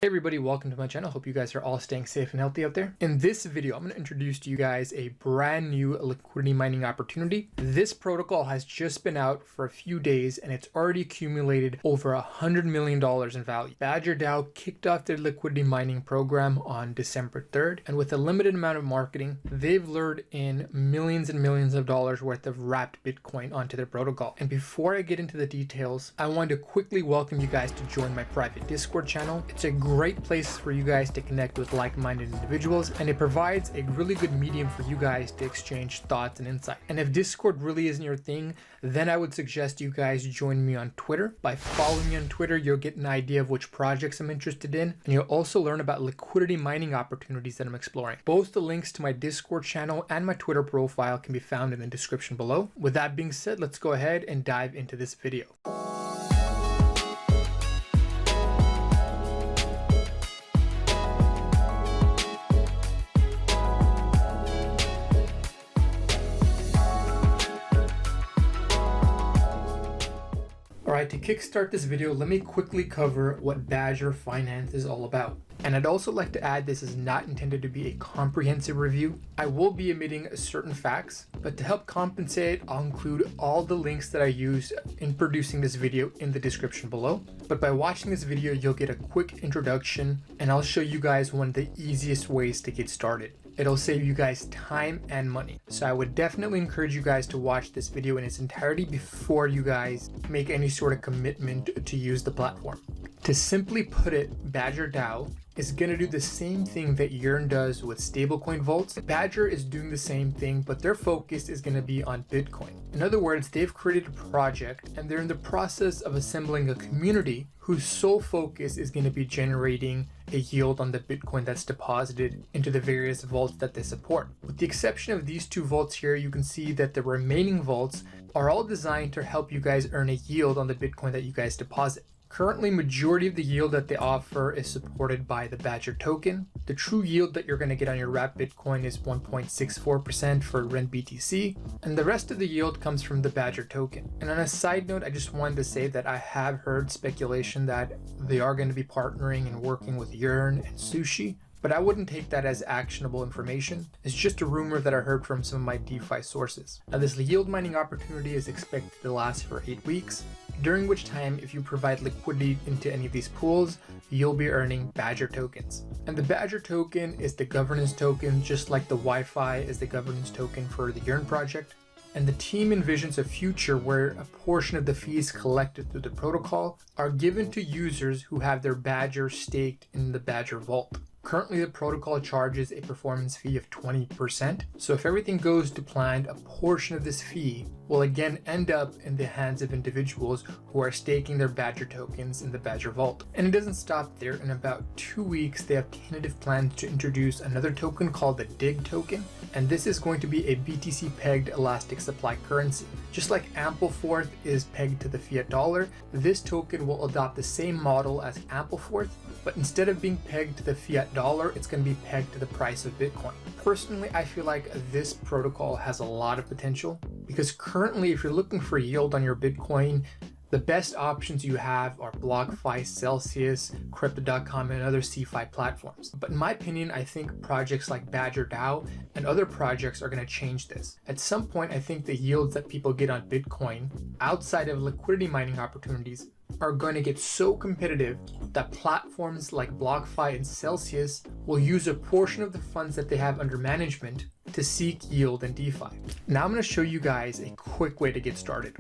Hey everybody, welcome to my channel. Hope you guys are all staying safe and healthy out there. In this video, I'm going to introduce to you guys a brand new liquidity mining opportunity. This protocol has just been out for a few days and it's already accumulated over $100 million in value. BadgerDao kicked off their liquidity mining program on December 3rd, and with a limited amount of marketing, they've lured in millions and millions of dollars worth of wrapped Bitcoin onto their protocol. And before I get into the details, I wanted to quickly welcome you guys to join my private Discord channel. It's a great place for you guys to connect with like-minded individuals, and it provides a really good medium for you guys to exchange thoughts and insight. And if Discord really isn't your thing, then I would suggest you guys join me on Twitter. By following me on Twitter, you'll get an idea of which projects I'm interested in, and you'll also learn about liquidity mining opportunities that I'm exploring. Both the links to my Discord channel and my Twitter profile can be found in the description below. With that being said, let's go ahead and dive into this video. Alright, to kickstart this video, let me quickly cover what Badger Finance is all about. And I'd also like to add, this is not intended to be a comprehensive review. I will be omitting certain facts, but to help compensate, I'll include all the links that I use in producing this video in the description below. But by watching this video, you'll get a quick introduction, and I'll show you guys one of the easiest ways to get started. It'll save you guys time and money. So I would definitely encourage you guys to watch this video in its entirety before you guys make any sort of commitment to use the platform. To simply put it, BadgerDao is going to do the same thing that Yearn does with stablecoin vaults. Badger is doing the same thing, but their focus is going to be on Bitcoin. In other words, they've created a project and they're in the process of assembling a community whose sole focus is going to be generating a yield on the Bitcoin that's deposited into the various vaults that they support. With the exception of these two vaults here, you can see that the remaining vaults are all designed to help you guys earn a yield on the Bitcoin that you guys deposit. Currently, majority of the yield that they offer is supported by the Badger token. The true yield that you're going to get on your wrapped Bitcoin is 1.64% for Rent BTC, and the rest of the yield comes from the Badger token. And on a side note, I just wanted to say that I have heard speculation that they are going to be partnering and working with Yearn and Sushi, but I wouldn't take that as actionable information. It's just a rumor that I heard from some of my DeFi sources. Now, this yield mining opportunity is expected to last for 8 weeks, during which time, if you provide liquidity into any of these pools, you'll be earning Badger tokens. And the Badger token is the governance token, just like the Wi-Fi is the governance token for the Yearn project. And the team envisions a future where a portion of the fees collected through the protocol are given to users who have their Badger staked in the Badger vault. Currently, the protocol charges a performance fee of 20%. So if everything goes to plan, a portion of this fee will again end up in the hands of individuals who are staking their Badger tokens in the Badger vault. And it doesn't stop there. In about 2 weeks, they have tentative plans to introduce another token called the DIG token. And this is going to be a BTC pegged elastic supply currency. Just like Ampleforth is pegged to the fiat dollar, this token will adopt the same model as Ampleforth, but instead of being pegged to the fiat dollar, it's going to be pegged to the price of Bitcoin. Personally, I feel like this protocol has a lot of potential, because currently, if you're looking for yield on your Bitcoin, the best options you have are Blockfi, Celsius, Crypto.com, and other CeFi platforms. But in my opinion, I think projects like BadgerDao and other projects are going to change this. At some point, I think the yields that people get on Bitcoin outside of liquidity mining opportunities are going to get so competitive that platforms like Blockfi and Celsius will use a portion of the funds that they have under management to seek yield in DeFi. Now I'm going to show you guys a quick way to get started.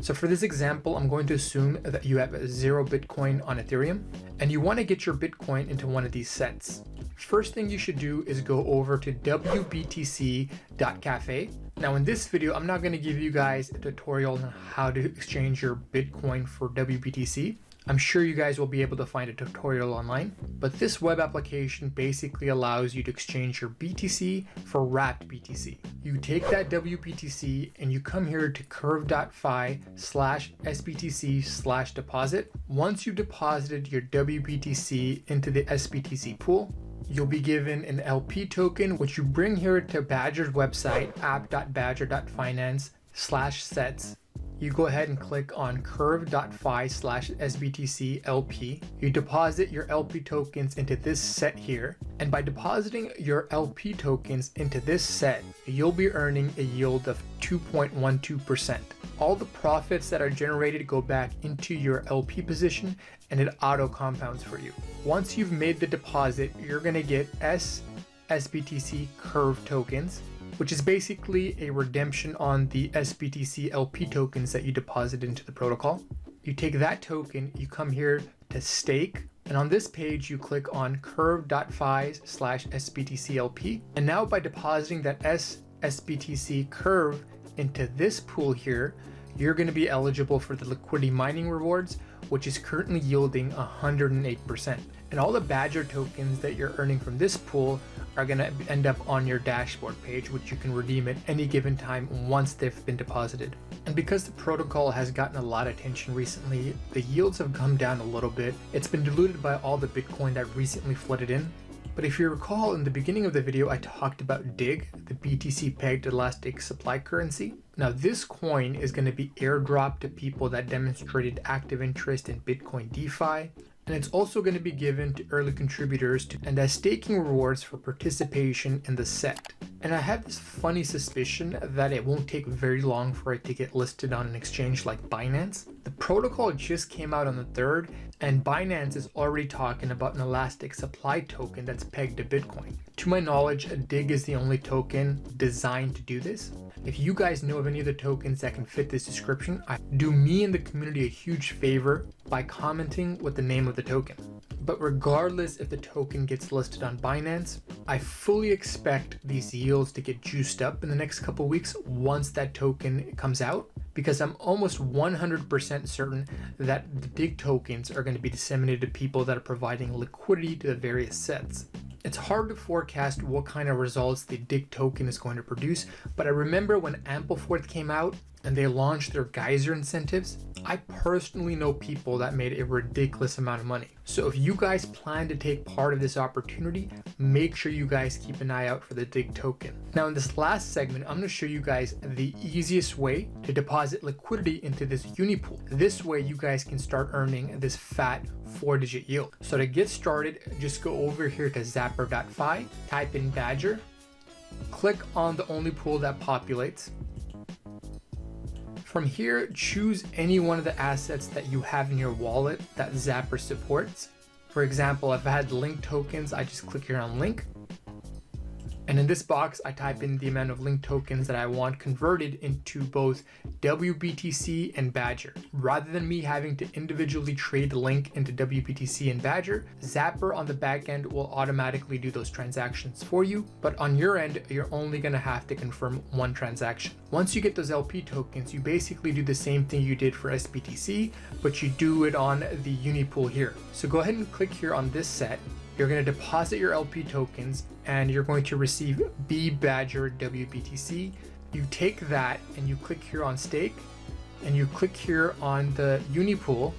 So for this example, I'm going to assume that you have 0 Bitcoin on Ethereum and you want to get your Bitcoin into one of these sets. First thing you should do is go over to wbtc.cafe. Now in this video, I'm not going to give you guys a tutorial on how to exchange your Bitcoin for WBTC. I'm sure you guys will be able to find a tutorial online, but this web application basically allows you to exchange your BTC for wrapped BTC. You take that WBTC and you come here to curve.fi/SBTC/deposit. Once you've deposited your WBTC into the SBTC pool, you'll be given an LP token, which you bring here to Badger's website, app.badger.finance/sets. you go ahead and click on curve.fi/SBTC-LP. You deposit your LP tokens into this set here. And by depositing your LP tokens into this set, you'll be earning a yield of 2.12%. All the profits that are generated go back into your LP position and it auto compounds for you. Once you've made the deposit, you're going to get SBTC Curve tokens, which is basically a redemption on the SBTC LP tokens that you deposited into the protocol. You take that token, you come here to stake, and on this page you click on curve.fi/SBTC-LP. And now by depositing that SBTC Curve into this pool here, you're going to be eligible for the liquidity mining rewards, which is currently yielding 108%. And all the Badger tokens that you're earning from this pool are going to end up on your dashboard page, which you can redeem at any given time once they've been deposited. And because the protocol has gotten a lot of attention recently, the yields have come down a little bit. It's been diluted by all the Bitcoin that recently flooded in. But if you recall, in the beginning of the video, I talked about DIG, the BTC pegged elastic supply currency. Now this coin is going to be airdropped to people that demonstrated active interest in Bitcoin DeFi. And it's also going to be given to early contributors and as staking rewards for participation in the set. And I have this funny suspicion that it won't take very long for it to get listed on an exchange like Binance. The protocol just came out on the 3rd, and Binance is already talking about an elastic supply token that's pegged to Bitcoin. To my knowledge, DIG is the only token designed to do this. If you guys know of any of the tokens that can fit this description, do me and the community a huge favor by commenting with the name of the token. But regardless if the token gets listed on Binance, I fully expect these yields to get juiced up in the next couple weeks once that token comes out, because I'm almost 100% certain that the DIG tokens are going to be disseminated to people that are providing liquidity to the various sets. It's hard to forecast what kind of results the DIG token is going to produce, but I remember when Ampleforth came out and they launched their geyser incentives, I personally know people that made a ridiculous amount of money. So if you guys plan to take part of this opportunity, make sure you guys keep an eye out for the DIG token. Now in this last segment, I'm going to show you guys the easiest way to deposit liquidity into this Unipool. This way you guys can start earning this fat 4-digit yield. So to get started, just go over here to zapper.fi, type in Badger, click on the only pool that populates. From here, choose any one of the assets that you have in your wallet that Zapper supports. For example, if I had link tokens, I just click here on link. And in this box, I type in the amount of link tokens that I want converted into both WBTC and Badger. Rather than me having to individually trade link into WBTC and Badger, Zapper on the back end will automatically do those transactions for you. But on your end, you're only going to have to confirm one transaction. Once you get those LP tokens, you basically do the same thing you did for SBTC, but you do it on the Unipool here. So go ahead and click here on this set. You're going to deposit your LP tokens and you're going to receive BADGER WBTC. You take that and you click here on stake and you click here on the Unipool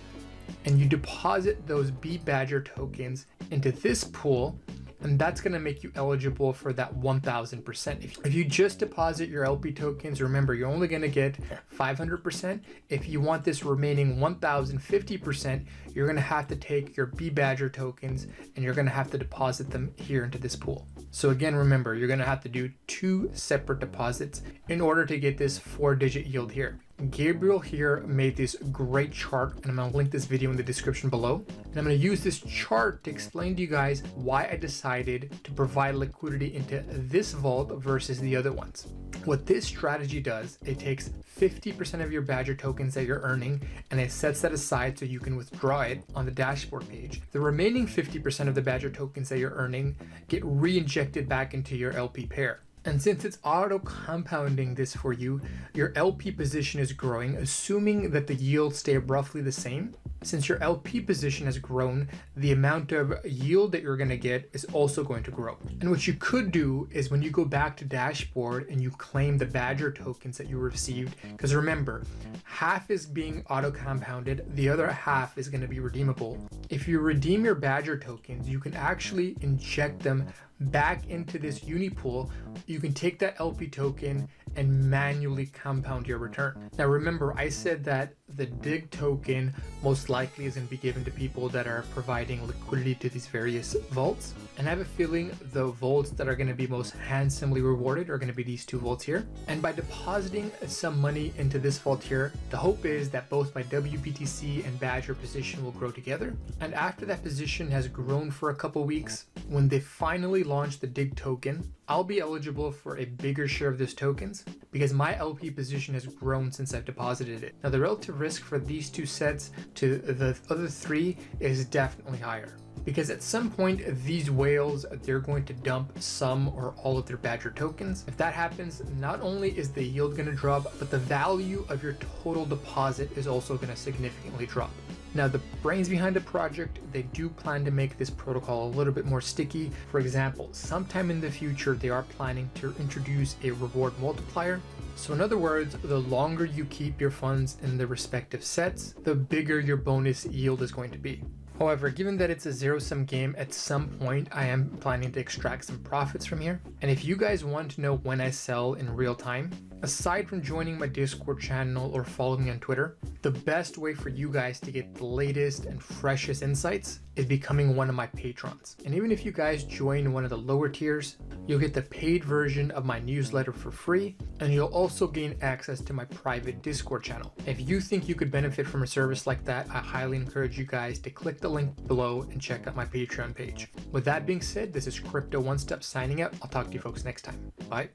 and you deposit those BADGER tokens into this pool, and that's going to make you eligible for that 1000%. If you just deposit your LP tokens, remember you're only going to get 500%. If you want this remaining 1050%, you're going to have to take your BADGER tokens and you're going to have to deposit them here into this pool. So again, remember, you're going to have to do 2 separate deposits in order to get this 4-digit yield here. Gabriel here made this great chart, and I'm going to link this video in the description below. And I'm going to use this chart to explain to you guys why I decided to provide liquidity into this vault versus the other ones. What this strategy does, it takes 50% of your Badger tokens that you're earning and it sets that aside so you can withdraw it on the dashboard page. The remaining 50% of the Badger tokens that you're earning get re-injected back into your LP pair. And since it's auto compounding this for you, your LP position is growing, assuming that the yields stay roughly the same. Since your LP position has grown, the amount of yield that you're going to get is also going to grow. And what you could do is when you go back to dashboard and you claim the Badger tokens that you received, because remember, half is being auto compounded, the other half is going to be redeemable. If you redeem your Badger tokens, you can actually inject them back into this uni pool, you can take that LP token and manually compound your return. Now remember, I said that the DIG token most likely is going to be given to people that are providing liquidity to these various vaults. And I have a feeling the vaults that are going to be most handsomely rewarded are going to be these two vaults here. And by depositing some money into this vault here, the hope is that both my WBTC and Badger position will grow together. And after that position has grown for a couple weeks, when they finally launch the DIG token, I'll be eligible for a bigger share of those tokens because my LP position has grown since I've deposited it. Now the relative risk for these two sets to the other three is definitely higher, because at some point these whales, they're going to dump some or all of their Badger tokens. If that happens, not only is the yield going to drop, but the value of your total deposit is also going to significantly drop. Now, the brains behind the project, they do plan to make this protocol a little bit more sticky. For example, sometime in the future, they are planning to introduce a reward multiplier. So in other words, the longer you keep your funds in the respective sets, the bigger your bonus yield is going to be. However, given that it's a zero-sum game, at some point I am planning to extract some profits from here. And if you guys want to know when I sell in real time, aside from joining my Discord channel or following me on Twitter, the best way for you guys to get the latest and freshest insights is becoming one of my patrons. And even if you guys join one of the lower tiers, you'll get the paid version of my newsletter for free, and you'll also gain access to my private Discord channel. If you think you could benefit from a service like that, I highly encourage you guys to click the link below and check out my Patreon page. With that being said, this is CryptoOneStop signing out. I'll talk to you folks next time. Bye.